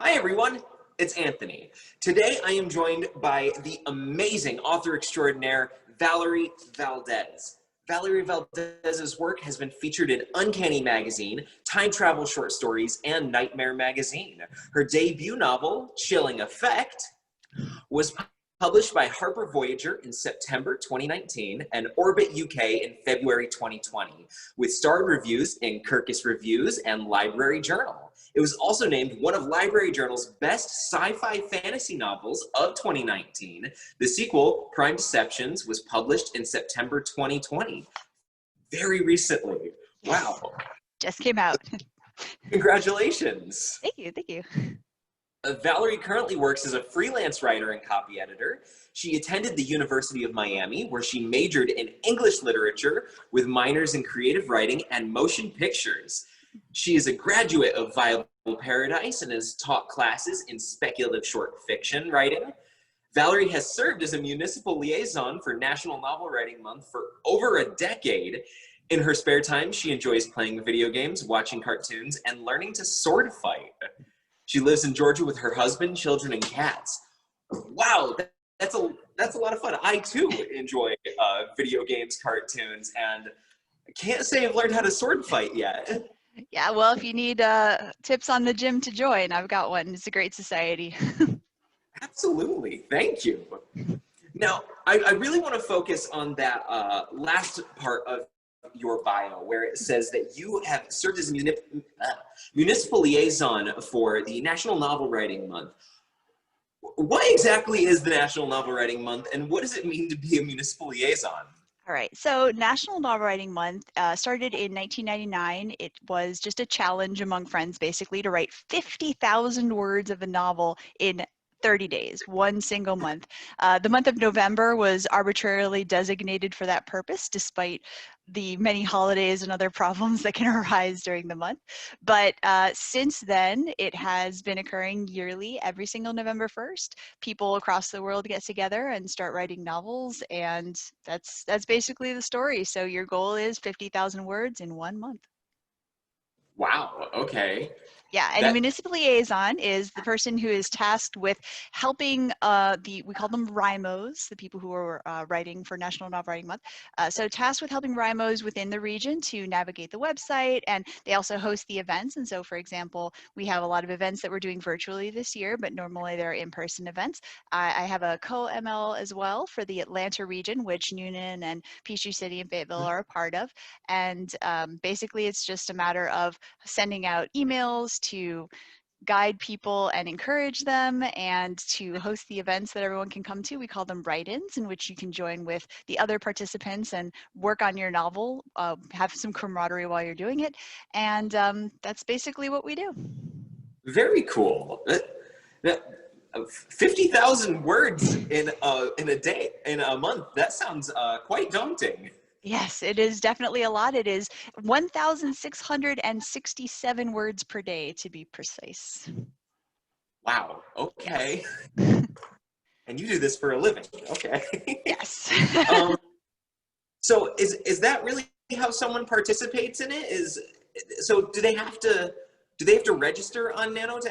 Hi everyone, it's Anthony. Today I am joined by the amazing author extraordinaire, Valerie Valdes. Valerie Valdes's work has been featured in Uncanny Magazine, Time Travel Short Stories, and Nightmare Magazine. Her debut novel, Chilling Effect, was published by Harper Voyager in September 2019 and Orbit UK in February 2020, with starred reviews in Kirkus Reviews and Library Journal. It was also named one of Library Journal's best sci-fi fantasy novels of 2019. The sequel, Primal Deceptions, was published in September 2020. Very recently. Yes. Wow. Just came out. Congratulations. Thank you, thank you. Valerie currently works as a freelance writer and copy editor. She attended the University of Miami, where she majored in English literature with minors in creative writing and motion pictures. She is a graduate of Viable Paradise and has taught classes in speculative short fiction writing. Valerie has served as a municipal liaison for National Novel Writing Month for over a decade. In her spare time, she enjoys playing video games, watching cartoons, and learning to sword fight. She lives in Georgia with her husband, children, and cats. Wow, that's a lot of fun. I too enjoy video games, cartoons, and I can't say I've learned how to sword fight yet. Yeah, well, if you need tips on the gym to join, I've got one. It's a great society. Absolutely, thank you. Now, I really want to focus on that last part of your bio, where it says that you have served as a municipal liaison for the National Novel Writing Month. What exactly is the National Novel Writing Month, and what does it mean to be a municipal liaison? All right, so National Novel Writing Month started in 1999. It was just a challenge among friends, basically, to write 50,000 words of a novel in 30 days, one single month. The month of November was arbitrarily designated for that purpose, despite the many holidays and other problems that can arise during the month. But since then, it has been occurring yearly, every single November 1st. People across the world get together and start writing novels, and that's basically the story. So your goal is 50,000 words in 1 month. Wow, okay. Yeah, and a municipal liaison is the person who is tasked with helping we call them RIMOs, the people who are writing for National Novel Writing Month. So tasked with helping RIMOs within the region to navigate the website, and they also host the events. And so, for example, we have a lot of events that we're doing virtually this year, but normally they're in-person events. I have a co-ML as well for the Atlanta region, which Noonan and Peachtree City and Fayetteville are a part of. And basically, it's just a matter of sending out emails to guide people and encourage them, and to host the events that everyone can come to. We call them write-ins, in which you can join with the other participants and work on your novel, have some camaraderie while you're doing it. And that's basically what we do. Very cool. 50,000 words in a day, in a month. That sounds quite daunting. Yes, it is definitely a lot. It is 1,667 words per day, to be precise. Wow, okay. Yes. And you do this for a living, okay. Yes. So is that really how someone participates in it? So do they have to register on Nano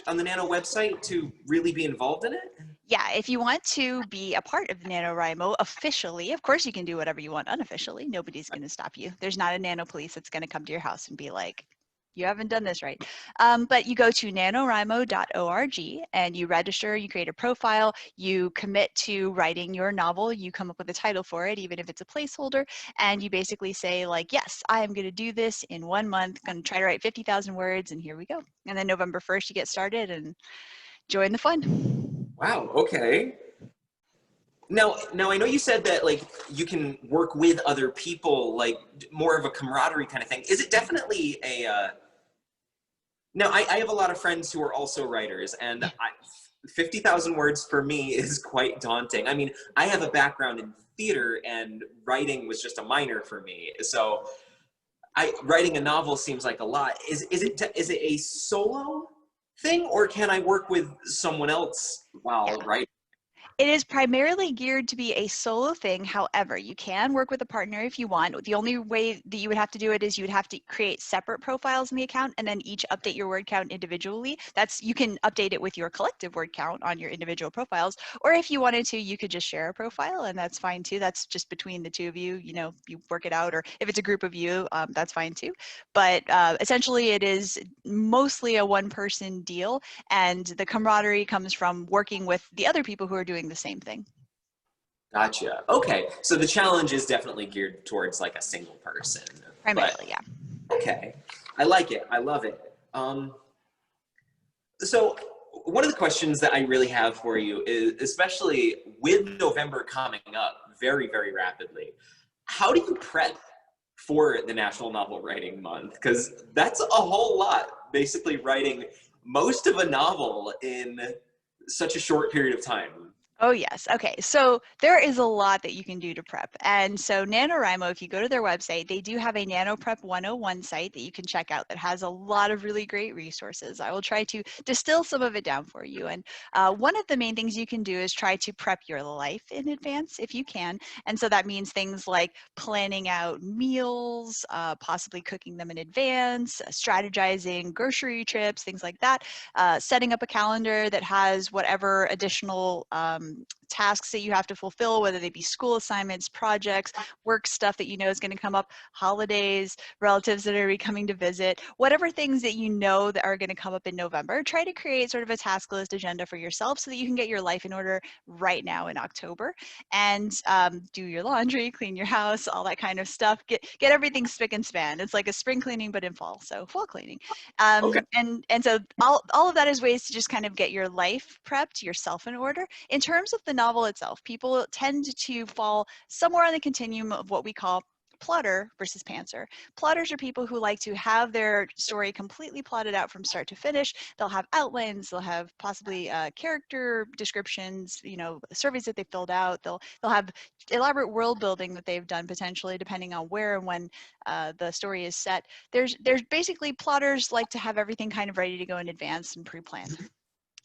on the Nano website to really be involved in it? Yeah, if you want to be a part of the NaNoWriMo officially, of course you can do whatever you want unofficially. Nobody's going to stop you. There's not a nano police that's going to come to your house and be like, you haven't done this right. But you go to nanowrimo.org and you register, you create a profile, you commit to writing your novel, you come up with a title for it, even if it's a placeholder, and you basically say like, yes, I am going to do this in 1 month, going to try to write 50,000 words, and here we go. And then November 1st, you get started and join the fun. Wow, okay. Now I know you said that like you can work with other people, like more of a camaraderie kind of thing. Is it definitely a Now I have a lot of friends who are also writers, and 50,000 words for me is quite daunting. I mean, I have a background in theater, and writing was just a minor for me. So writing a novel seems like a lot. Is it a solo thing, or can I work with someone else while writing? It is primarily geared to be a solo thing. However, you can work with a partner if you want. The only way that you would have to do it is you would have to create separate profiles in the account and then each update your word count individually. You can update it with your collective word count on your individual profiles. Or if you wanted to, you could just share a profile, and that's fine too. That's just between the two of you, you work it out. Or if it's a group of you, that's fine too. But essentially it is mostly a one-person deal, and the camaraderie comes from working with the other people who are doing the same thing. Gotcha. Okay, so the challenge is definitely geared towards like a single person, but Primarily, yeah. okay, I like it. I love it. So one of the questions that I really have for you is, especially with November coming up very, very rapidly, how do you prep for the National Novel Writing Month? Because that's a whole lot, basically writing most of a novel in such a short period of time. Oh, yes. Okay. So there is a lot that you can do to prep. And so NaNoWriMo, if you go to their website, they do have a Nano Prep 101 site that you can check out that has a lot of really great resources. I will try to distill some of it down for you. And one of the main things you can do is try to prep your life in advance if you can. And so that means things like planning out meals, possibly cooking them in advance, strategizing grocery trips, things like that, setting up a calendar that has whatever additional tasks that you have to fulfill, whether they be school assignments, projects, work stuff that you know is going to come up, holidays, relatives that are coming to visit, whatever things that you know that are going to come up in November. Try to create sort of a task list agenda for yourself so that you can get your life in order right now in October, and do your laundry, clean your house, all that kind of stuff. Get everything spick and span. It's like a spring cleaning but in fall, so fall cleaning. Okay. And so all of that is ways to just kind of get your life prepped, yourself in order. In terms of the novel itself, people tend to fall somewhere on the continuum of what we call plotter versus pantser. Plotters are people who like to have their story completely plotted out from start to finish. They'll have outlines, they'll have possibly character descriptions, surveys that they filled out. They'll have elaborate world building that they've done potentially, depending on where and when the story is set. There's basically plotters like to have everything kind of ready to go in advance and pre-planned.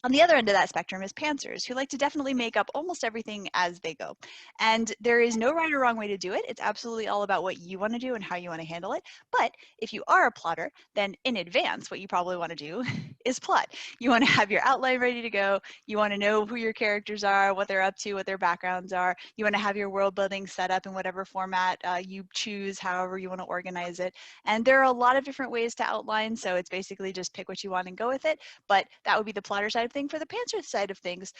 On the other end of that spectrum is pantsers, who like to definitely make up almost everything as they go. And there is no right or wrong way to do it. It's absolutely all about what you want to do and how you want to handle it. But if you are a plotter, then in advance, what you probably want to do is plot. You want to have your outline ready to go. You want to know who your characters are, what they're up to, what their backgrounds are. You want to have your world building set up in whatever format you choose, however you want to organize it. And there are a lot of different ways to outline, so it's basically just pick what you want and go with it. But that would be the plotter side of thing. For the pantser side of things,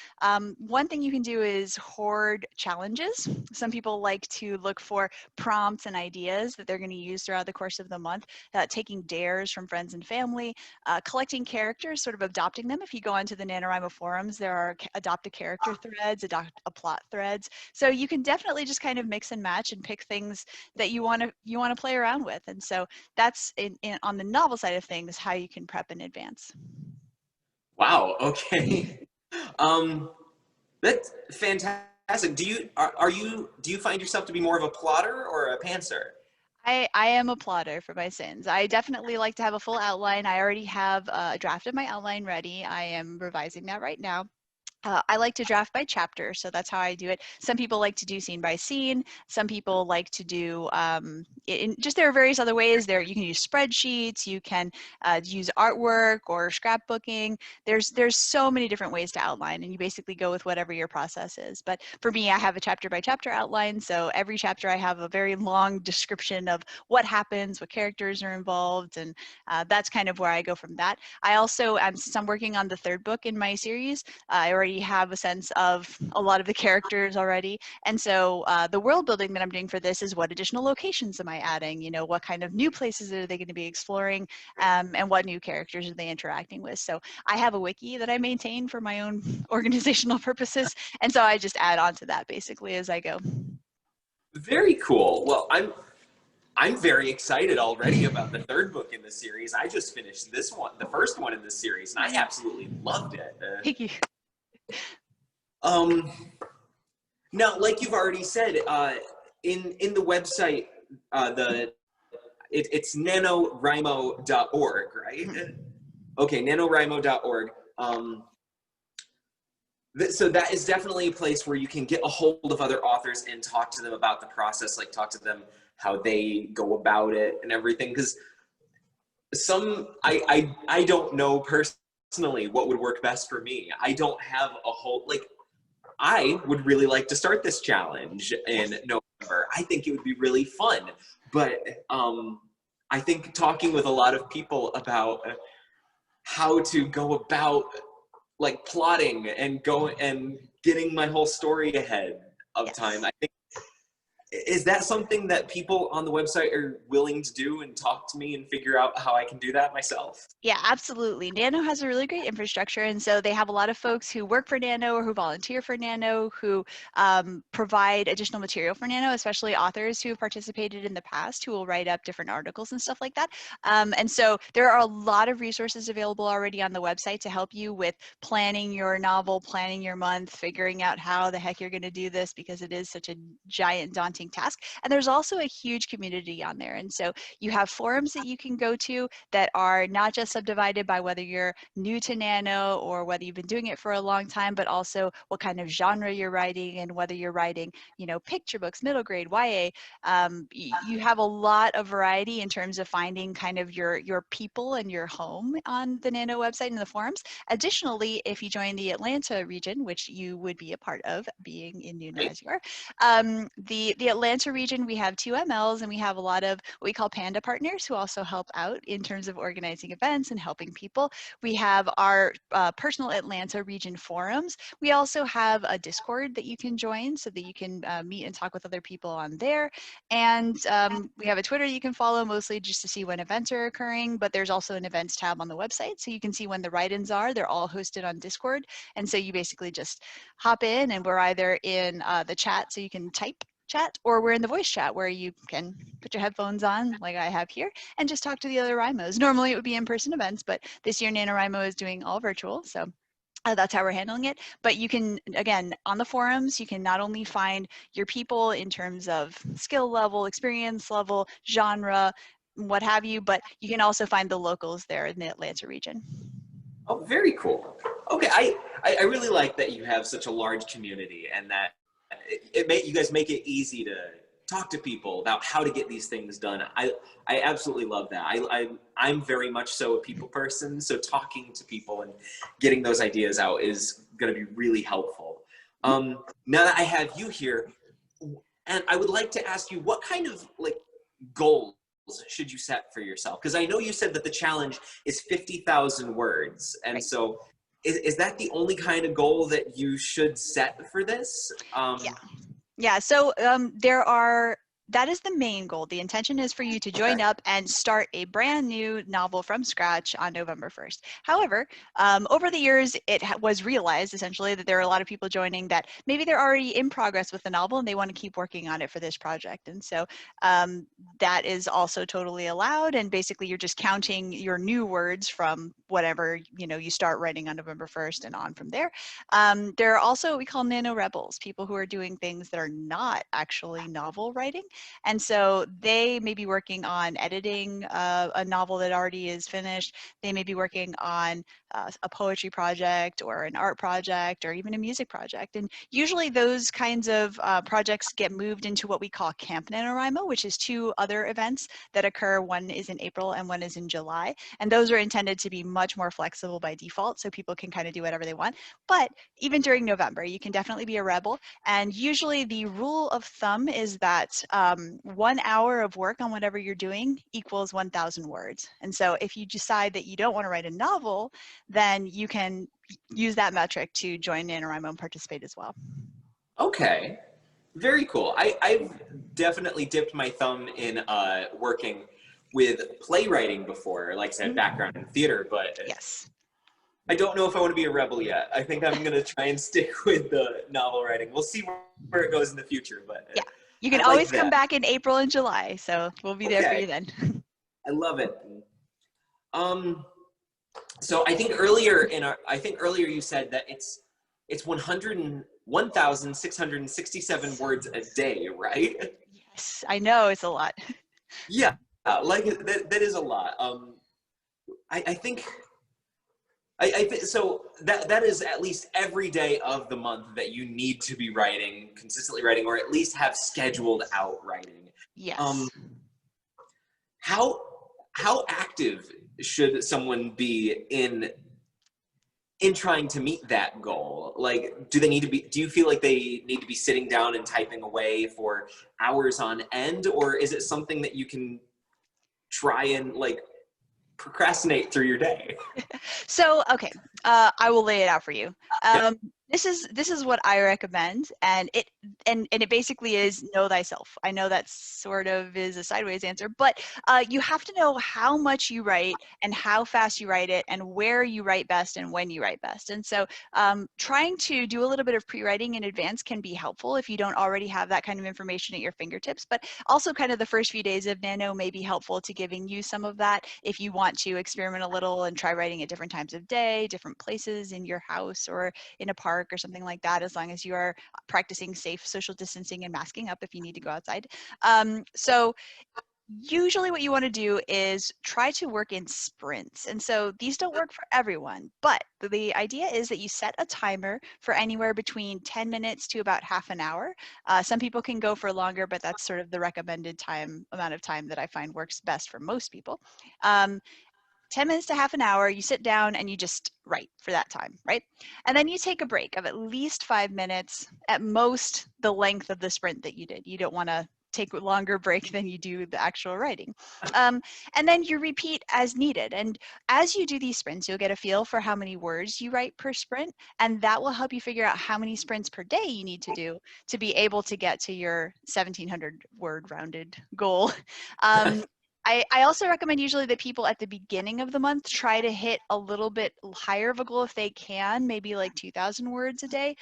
one thing you can do is hoard challenges. Some people like to look for prompts and ideas that they're going to use throughout the course of the month, taking dares from friends and family, collecting characters, sort of adopting them. If you go onto the NaNoWriMo forums, there are adopt a character threads, adopt a plot threads. So you can definitely just kind of mix and match and pick things that you want to play around with. And so that's on the novel side of things, how you can prep in advance. Wow. Okay. That's fantastic. Do you find yourself to be more of a plotter or a pantser? I am a plotter for my sins. I definitely like to have a full outline. I already have a draft of my outline ready. I am revising that right now. I like to draft by chapter, so that's how I do it. Some people like to do scene by scene. Some people like to do, there are various other ways. You can use spreadsheets, you can use artwork or scrapbooking. There's so many different ways to outline, and you basically go with whatever your process is. But for me, I have a chapter by chapter outline, so every chapter I have a very long description of what happens, what characters are involved, and that's kind of where I go from that. I also, since I'm working on the third book in my series, I already have a sense of a lot of the characters already. And so the world building that I'm doing for this is what additional locations am I adding? What kind of new places are they going to be exploring? And what new characters are they interacting with? So I have a wiki that I maintain for my own organizational purposes. And so I just add on to that basically as I go. Very cool. Well, I'm very excited already about the third book in the series. I just finished this one, the first one in this series, and I absolutely loved it. Thank you. Um, Now, like you've already said, in the website, it's NaNoWriMo.org, right? Okay, NaNoWriMo.org. So that is definitely a place where you can get a hold of other authors and talk to them about the process, like talk to them how they go about it and everything. Because I don't know personally what would work best for me. I don't have a whole, like, I would really like to start this challenge in Yes. November. I think it would be really fun. But I think talking with a lot of people about how to go about like plotting and go and getting my whole story ahead of time. Yes. I think, is that something that people on the website are willing to do and talk to me and figure out how I can do that myself? Yeah, absolutely. Nano has a really great infrastructure, and so they have a lot of folks who work for Nano or who volunteer for Nano who provide additional material for Nano, especially authors who have participated in the past who will write up different articles and stuff like that. And so there are a lot of resources available already on the website to help you with planning your novel, planning your month, figuring out how the heck you're going to do this because it is such a giant, daunting task. And there's also a huge community on there, and so you have forums that you can go to that are not just subdivided by whether you're new to Nano or whether you've been doing it for a long time, but also what kind of genre you're writing and whether you're writing, you know, picture books, middle grade, YA. You have a lot of variety in terms of finding kind of your people and your home on the Nano website and the forums. Additionally, if you join the Atlanta region, which you would be a part of, being in Nuna Right? as you are, the Atlanta region, we have two MLs and we have a lot of what we call Panda partners who also help out in terms of organizing events and helping people. We have our personal Atlanta region forums. We also have a Discord that you can join so that you can meet and talk with other people on there. And we have a Twitter you can follow, mostly just to see when events are occurring, but there's also an events tab on the website so you can see when the write-ins are. They're all hosted on Discord. And so you basically just hop in and we're either in the chat so you can type chat, or we're in the voice chat where you can put your headphones on like I have here and just talk to the other Rhymos. Normally it would be in-person events, but this year NaNoWriMo is doing all virtual. So that's how we're handling it. But you can, again, on the forums, you can not only find your people in terms of skill level, experience level, genre, what have you, but you can also find the locals there in the Atlanta region. Oh, very cool. Okay, I really like that you have such a large community and that you guys make it easy to talk to people about how to get these things done. I absolutely love that. I'm very much so a people person, so talking to people and getting those ideas out is going to be really helpful. Now that I have you here, and I would like to ask you, what kind of like goals should you set for yourself? Because I know you said that the challenge is 50,000 words. And Right. so is that the only kind of goal that you should set for this? Yeah. Yeah, so that is the main goal. The intention is for you to Okay. join up and start a brand new novel from scratch on November 1st. However, over the years, it was realized essentially that there are a lot of people joining that maybe they're already in progress with the novel and they want to keep working on it for this project. And so that is also totally allowed. And basically, you're just counting your new words from whatever you start writing on November 1st and on from there. There are also what we call nano rebels, people who are doing things that are not actually novel writing. And so they may be working on editing a novel that already is finished. They may be working on a poetry project or an art project or even a music project. And usually those kinds of projects get moved into what we call Camp NaNoWriMo, which is two other events that occur. One is in April and one is in July. And those are intended to be much more flexible by default, so people can kind of do whatever they want. But even during November, you can definitely be a rebel. And usually the rule of thumb is that 1 hour of work on whatever you're doing equals 1,000 words. And so if you decide that you don't want to write a novel, then you can use that metric to join NaNoWriMo and participate as well. Okay. Very cool. I've definitely dipped my thumb in working with playwriting before, like I said, background in theater, but Yes. I don't know if I want to be a rebel yet. I think I'm going to try and stick with the novel writing. We'll see where it goes in the future, but Yeah. You I can like always come that. back in April and July, so we'll be there for Okay. you then. I love it. Um, so I think earlier you said that it's 1,667 words a day, right? Yes, I know it's a lot. Yeah, like that is a lot. I think I think so. That is at least every day of the month that you need to be writing, consistently writing, or at least have scheduled out writing. Um, Yes. how how active should someone be in trying to meet that goal? Like, do they need to be, do you feel like they need to be sitting down and typing away for hours on end, or is it something that you can try and like procrastinate through your day? So, okay, I will lay it out for you. Yeah. This is what I recommend, and it basically is know thyself. I know that sort of is a sideways answer, but you have to know how much you write and how fast you write it, and where you write best and when you write best. And so, trying to do a little bit of pre-writing in advance can be helpful if you don't already have that kind of information at your fingertips. But also, kind of the first few days of Nano may be helpful to giving you some of that if you want to experiment a little and try writing at different times of day, different places in your house or in a park or something like that, as long as you are practicing safe social distancing and masking up if you need to go outside. So usually what you want to do is try to work in sprints. And so these don't work for everyone, but the idea is that you set a timer for anywhere between 10 minutes to about half an hour. Some people can go for longer, but that's sort of the recommended amount of time that I find works best for most people. Um, 10 minutes to half an hour, you sit down and you just write for that time, right? And then you take a break of at least 5 minutes, at most the length of the sprint that you did. You don't want to take a longer break than you do the actual writing. And then you repeat as needed. And as you do these sprints, you'll get a feel for how many words you write per sprint. And that will help you figure out how many sprints per day you need to do to be able to get to your 1,700 word rounded goal. Um, I also recommend usually that people at the beginning of the month try to hit a little bit higher of a goal if they can, maybe like 2,000 words a day,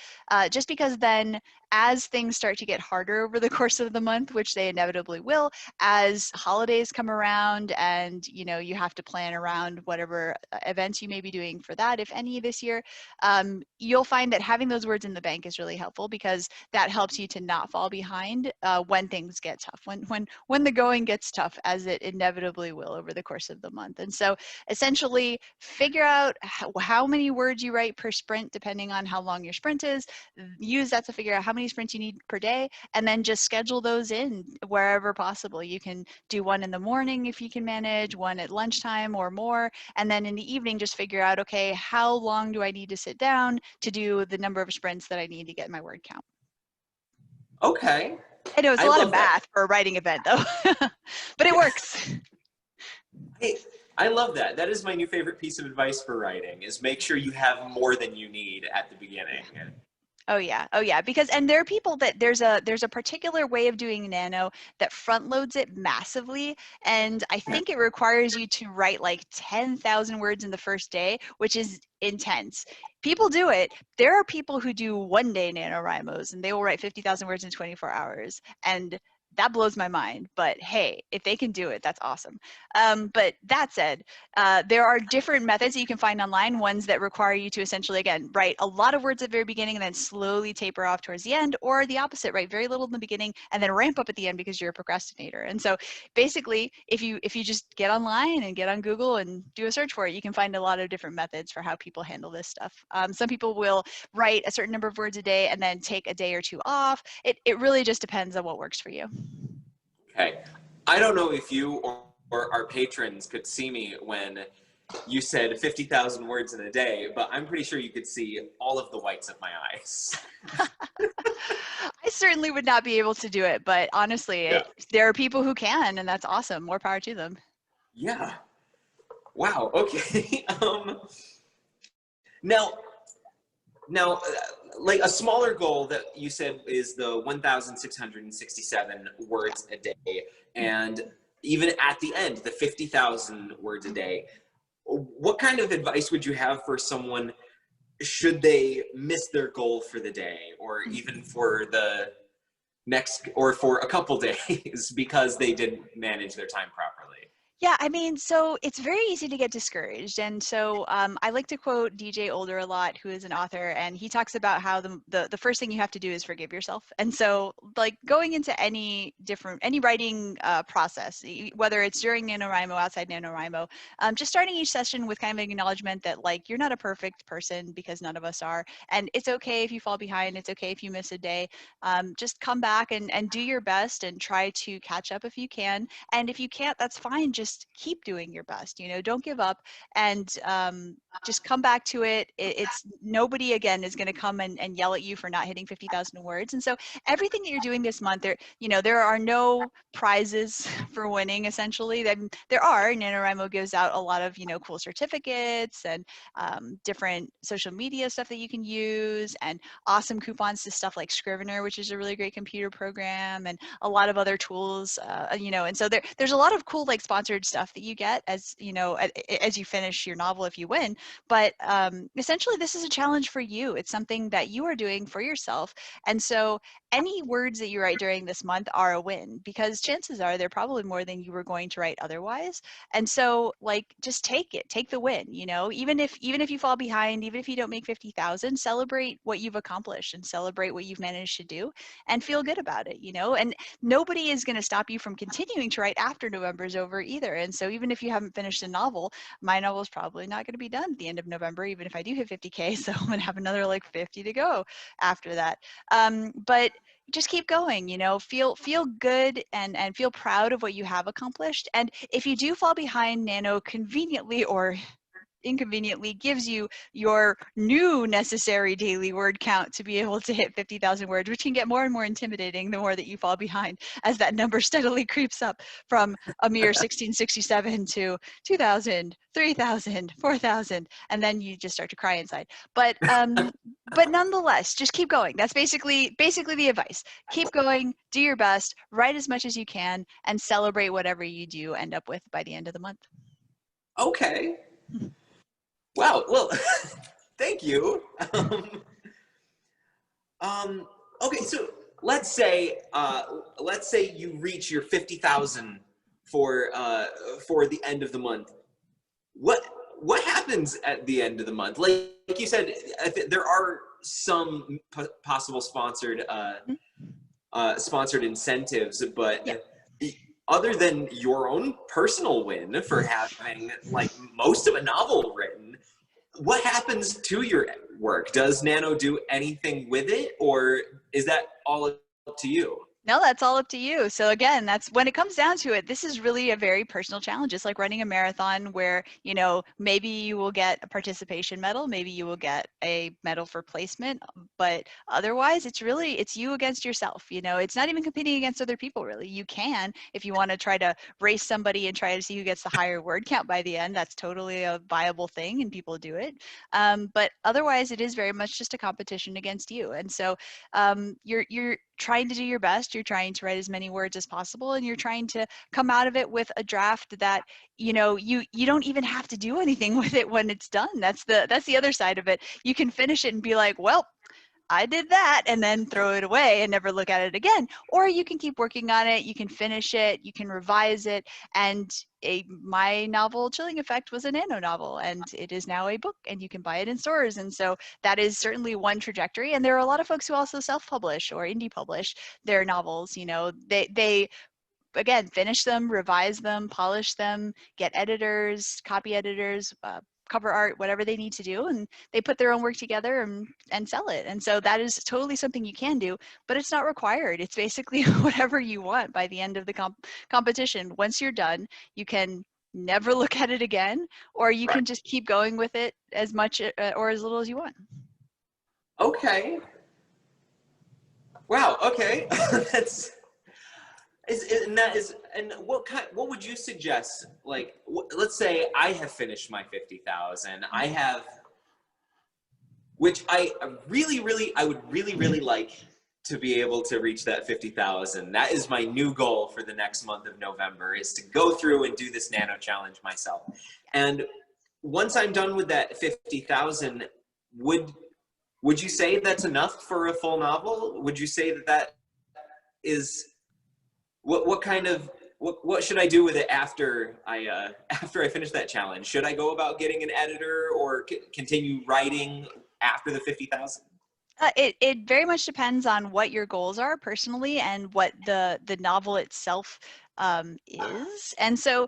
just because then as things start to get harder over the course of the month, which they inevitably will, as holidays come around and you have to plan around whatever events you may be doing for that, if any, this year, you'll find that having those words in the bank is really helpful because that helps you to not fall behind when things get tough, when the going gets tough, as it inevitably will over the course of the month. And so essentially figure out how many words you write per sprint, depending on how long your sprint is. Use that to figure out how many sprints you need per day, and then just schedule those in wherever possible. You can do one in the morning if you can manage, one at lunchtime or more, and then in the evening just figure out, okay, how long do I need to sit down to do the number of sprints that I need to get my word count. Okay. I know it's a I lot of love that. math for a writing event though, but it Yeah. works. I love that. That is my new favorite piece of advice for writing, is make sure you have more than you need at the beginning. Oh yeah, because and there are people that there's a particular way of doing Nano that front loads it massively, and I think it requires you to write like 10,000 words in the first day, which is intense. People do it. There are people who do 1-day NaNoWriMos and they will write 50,000 words in 24 hours, and that blows my mind. But hey, if they can do it, that's awesome. But that said, there are different methods that you can find online, ones that require you to essentially, again, write a lot of words at the very beginning and then slowly taper off towards the end, or the opposite, write very little in the beginning and then ramp up at the end because you're a procrastinator. And so basically, if you just get online and get on Google and do a search for it, you can find a lot of different methods for how people handle this stuff. Some people will write a certain number of words a day and then take a day or two off. It really just depends on what works for you. Okay. I don't know if you or our patrons could see me when you said 50,000 words in a day, but I'm pretty sure you could see all of the whites of my eyes. I certainly would not be able to do it, but honestly, Yeah. there are people who can, and that's awesome. More power to them. Yeah. Wow. Okay. Now, like a smaller goal that you said is the 1,667 words a day, and even at the end, the 50,000 words a day. What kind of advice would you have for someone should they miss their goal for the day, or even for the next, or for a couple days because they didn't manage their time properly? Yeah, I mean, so it's very easy to get discouraged. And so I like to quote DJ Older a lot, who is an author, and he talks about how the first thing you have to do is forgive yourself. And so like going into any writing process, whether it's during NaNoWriMo, outside NaNoWriMo, just starting each session with kind of an acknowledgement that like you're not a perfect person, because none of us are. And it's okay if you fall behind. It's okay if you miss a day. Just come back and do your best and try to catch up if you can. And if you can't, that's fine. Just keep doing your best, don't give up, and just come back to it. It's nobody again is going to come and yell at you for not hitting 50,000 words. And so everything that you're doing this month, there are no prizes for winning, essentially. There are. NaNoWriMo gives out a lot of, cool certificates and different social media stuff that you can use, and awesome coupons to stuff like Scrivener, which is a really great computer program, and a lot of other tools, and so there's a lot of cool like sponsored stuff that you get as as you finish your novel if you win. But essentially this is a challenge for you. It's something that you are doing for yourself. And so any words that you write during this month are a win, because chances are they're probably more than you were going to write otherwise. And so like just take the win. Even if you fall behind, even if you don't make 50,000, celebrate what you've accomplished and celebrate what you've managed to do and feel good about it. And nobody is going to stop you from continuing to write after November is over either. And so even if you haven't finished a novel, my novel is probably not going to be done at the end of November, even if I do hit 50K. So I'm going to have another like 50 to go after that. But just keep going, feel good and feel proud of what you have accomplished. And if you do fall behind, Nano conveniently or inconveniently gives you your new necessary daily word count to be able to hit 50,000 words, which can get more and more intimidating the more that you fall behind, as that number steadily creeps up from a mere 1667 to 2,000, 3,000, 4,000, and then you just start to cry inside. But nonetheless, just keep going. That's basically the advice. Keep going, do your best, write as much as you can, and celebrate whatever you do end up with by the end of the month. Okay. Wow. Well, thank you. Okay, so let's say you reach your 50,000 for the end of the month. What happens at the end of the month? Like you said, there are some possible sponsored incentives, but Yep. other than your own personal win for having like most of a novel written, what happens to your work? Does Nano do anything with it, or is that all up to you? No, that's all up to you. So again, that's when it comes down to it. This is really a very personal challenge. It's like running a marathon where, maybe you will get a participation medal, maybe you will get a medal for placement, but otherwise it's you against yourself. It's not even competing against other people really. You can, if you want to try to race somebody and try to see who gets the higher word count by the end, that's totally a viable thing and people do it. But otherwise it is very much just a competition against you. And so you're trying to do your best. You're trying to write as many words as possible, and you're trying to come out of it with a draft that you don't even have to do anything with it when it's done. That's the other side of it. You can finish it and be like, well, I did that, and then throw it away and never look at it again. Or you can keep working on it, you can finish it, you can revise it. And my novel Chilling Effect was a nano novel, and it is now a book, and you can buy it in stores. And so that is certainly one trajectory. And there are a lot of folks who also self-publish or indie publish their novels. They again, finish them, revise them, polish them, get editors, copy editors, cover art, whatever they need to do, and they put their own work together and sell it. And so that is totally something you can do, but it's not required. It's basically whatever you want by the end of the competition. Once you're done, you can never look at it again, or you can just keep going with it as much or as little as you want. Okay. Wow. Okay. That's and what would you suggest? Like, let's say I have finished my 50,000. I have, which I would really like to be able to reach that 50,000. That is my new goal for the next month of November, is to go through and do this nano challenge myself. And once I'm done with that 50,000, would you say that's enough for a full novel? Would you say that is what kind of what should I do with it after after I finish that challenge? Should I go about getting an editor or continue writing after the 50,000? It very much depends on what your goals are personally and what the novel itself is. And so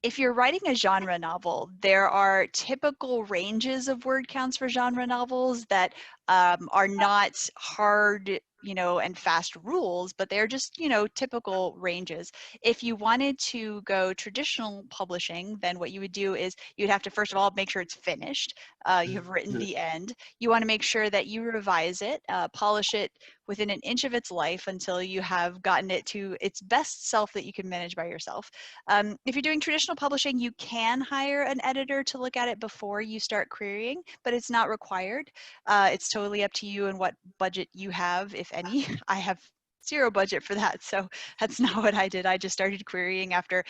if you're writing a genre novel, there are typical ranges of word counts for genre novels that are not hard, you know, and fast rules, but they're just, you know, typical ranges. If you wanted to go traditional publishing, then what you would do is you'd have to, first of all, make sure it's finished. You have written the end. You want to make sure that you revise it, polish it within an inch of its life until you have gotten it to its best self that you can manage by yourself. If you're doing traditional publishing, you can hire an editor to look at it before you start querying, but it's not required. It's totally up to you and what budget you have, if any. I have zero budget for that, so that's not what I did. I just started querying after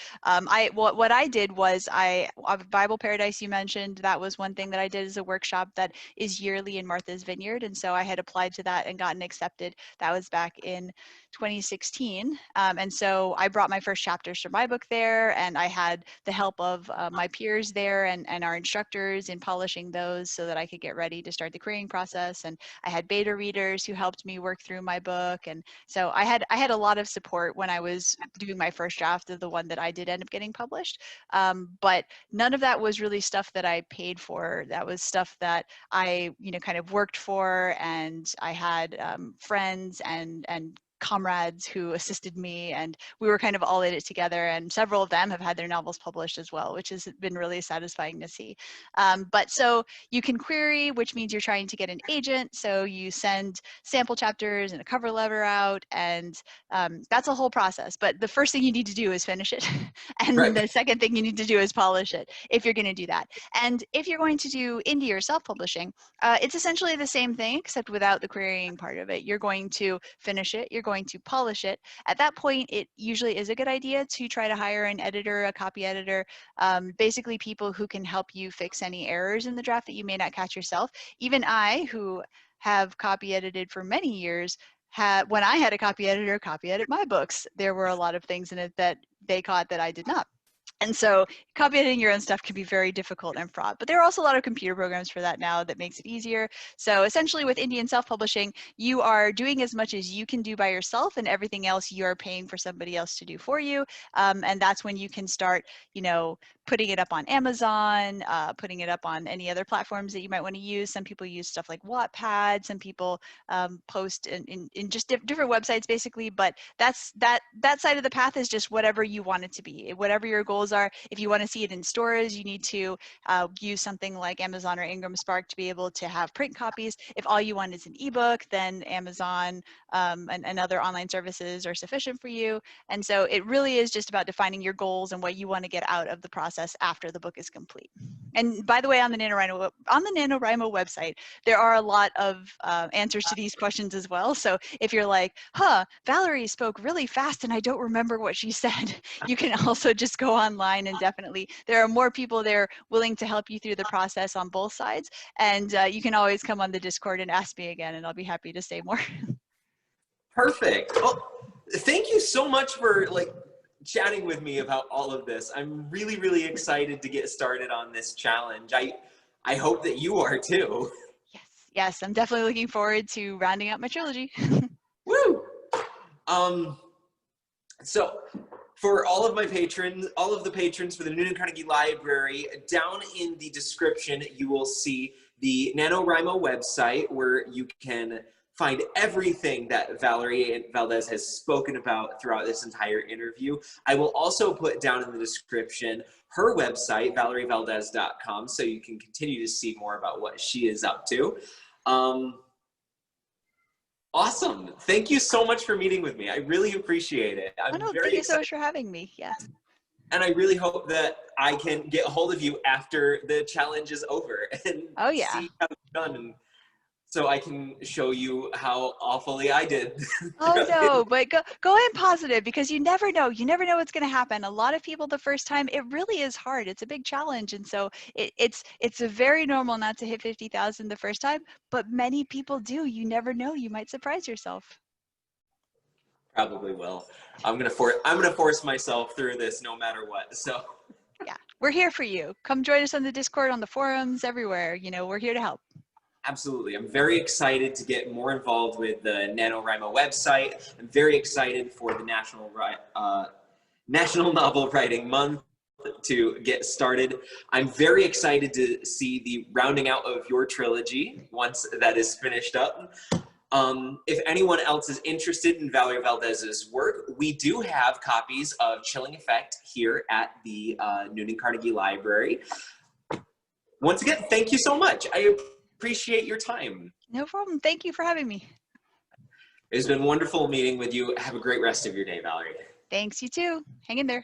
what I did was Bible Paradise, you mentioned, that was one thing that I did as a workshop that is yearly in Martha's Vineyard, and so I had applied to that and gotten accepted. That was back in 2016, and so I brought my first chapters from my book there, and I had the help of my peers there and our instructors in polishing those so that I could get ready to start the querying process. And I had beta readers who helped me work through my book, and so I had a lot of support when I was doing my first draft of the one that I did end up getting published. But none of that was really stuff that I paid for. That was stuff that I, you know, kind of worked for, and I had friends and comrades who assisted me, and we were kind of all in it together, and several of them have had their novels published as well, which has been really satisfying to see. But so you can query, which means you're trying to get an agent, so you send sample chapters and a cover letter out, and that's a whole process. But the first thing you need to do is finish it, and then Right. the second thing you need to do is polish it, if you're going to do that. And if you're going to do indie or self-publishing, it's essentially the same thing, except without the querying part of it. You're going to finish it, you're going to polish it. At that point, it usually is a good idea to try to hire an editor, a copy editor, basically people who can help you fix any errors in the draft that you may not catch yourself. Even I, who have copy edited for many years, when I had a copy editor copy edit my books, there were a lot of things in it that they caught that I did not. And so copy editing your own stuff can be very difficult and fraught, but there are also a lot of computer programs for that now that makes it easier. So essentially with indie and self-publishing, you are doing as much as you can do by yourself, and everything else you're paying for somebody else to do for you. And that's when you can start, you know, putting it up on Amazon, putting it up on any other platforms that you might want to use. Some people use stuff like Wattpad, some people post in just different websites basically, but that side of the path is just whatever you want it to be, whatever your goals are. If you want to see it in stores, you need to use something like Amazon or Ingram Spark to be able to have print copies. If all you want is an ebook, then Amazon and other online services are sufficient for you. And so it really is just about defining your goals and what you want to get out of the process after the book is complete. And by the way, on the NaNoWriMo website, there are a lot of answers to these questions as well. So if you're like, Valerie spoke really fast and I don't remember what she said, you can also just go online, and definitely there are more people there willing to help you through the process on both sides. And you can always come on the Discord and ask me again, and I'll be happy to say more. Perfect. Oh, thank you so much for chatting with me about all of this. I'm really, really excited to get started on this challenge. I hope that you are too. Yes, I'm definitely looking forward to rounding out my trilogy. Woo! So for all of my patrons, all of the patrons for the Noonan Carnegie Library, down in the description, you will see the NaNoWriMo website where you can find everything that Valerie Valdes has spoken about throughout this entire interview. I will also put down in the description her website, valerievaldes.com, so you can continue to see more about what she is up to. Awesome. Thank you so much for meeting with me. I really appreciate it. I'm No, very thank you so excited. much for having me. Yeah. And I really hope that I can get a hold of you after the challenge is over and Oh yeah. see how it's done, and so I can show you how awfully I did. Oh no, but go in positive, because you never know. You never know what's going to happen. A lot of people the first time, it really is hard. It's a big challenge, and so it's a very normal not to hit 50,000 the first time. But many people do. You never know. You might surprise yourself. Probably will. I'm gonna force myself through this no matter what. So Yeah, we're here for you. Come join us on the Discord, on the forums, everywhere. You know, we're here to help. absolutely. I'm very excited to get more involved with the NaNoWriMo website. I'm very excited for the National Novel Writing Month to get started. I'm very excited to see the rounding out of your trilogy once that is finished up. If anyone else is interested in Valerie Valdes's work, we do have copies of Chilling Effect here at the Noonan Carnegie Library. Once again, thank you so much. I appreciate your time. No problem. Thank you for having me. It's been wonderful meeting with you. Have a great rest of your day, Valerie. Thanks, you too. Hang in there.